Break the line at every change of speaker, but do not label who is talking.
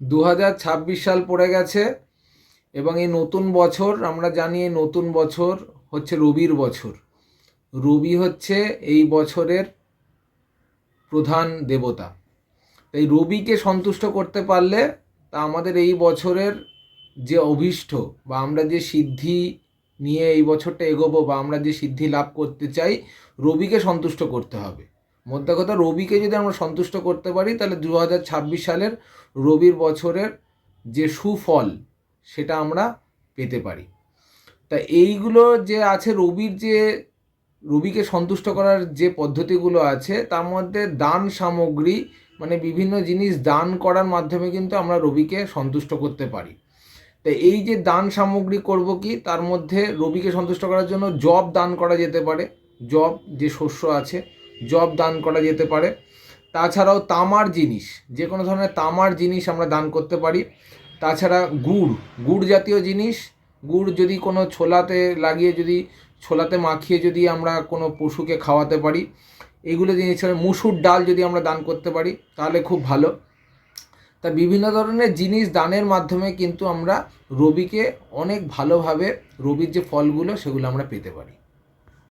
2026 সাল পড়ে গেছে এবং এই নতুন বছর আমরা জানি, এই নতুন বছর হচ্ছে রবির বছর। রবি হচ্ছে এই বছরের প্রধান দেবতা। তাই রবিকে সন্তুষ্ট করতে পারলে তা আমাদের এই বছরের যে অভীষ্ট বা আমরা যে সিদ্ধি নিয়ে এই বছরটা এগোবো বা আমরা যে সিদ্ধি লাভ করতে চাই, রবিকে সন্তুষ্ট করতে হবে। মোদ্দা কথা, রবিকে যদি আমরা সন্তুষ্ট করতে পারি তাহলে 2026 সালের রবির বছরের যে সুফল সেটা আমরা পেতে পারি। তা এইগুলো যে আছে রবিকে সন্তুষ্ট করার যে পদ্ধতিগুলো আছে তার মধ্যে দান সামগ্রী, মানে বিভিন্ন জিনিস দান করার মাধ্যমে কিন্তু আমরা রবিকে সন্তুষ্ট করতে পারি। তাই এই যে দান সামগ্রী করব কি, তার মধ্যে রবিকে সন্তুষ্ট করার জন্য জব দান করা যেতে পারে। জব যে শস্য আছে, জব দান করা যেতে পারে। তাছাড়াও তামার জিনিস, যে কোনো ধরনের তামার জিনিস আমরা দান করতে পারি। তাছাড়া গুড় জাতীয় জিনিস, গুড় যদি কোনো ছোলাতে লাগিয়ে, যদি ছোলাতে মাখিয়ে যদি আমরা কোনো পশুকে খাওয়াতে পারি, এইগুলো জিনিস। মুসুর ডাল যদি আমরা দান করতে পারি তাহলে খুব ভালো। তা বিভিন্ন ধরনের জিনিস দানের মাধ্যমে কিন্তু আমরা রবিকে অনেক ভালোভাবে, রবির যে ফলগুলো সেগুলো আমরা পেতে পারি।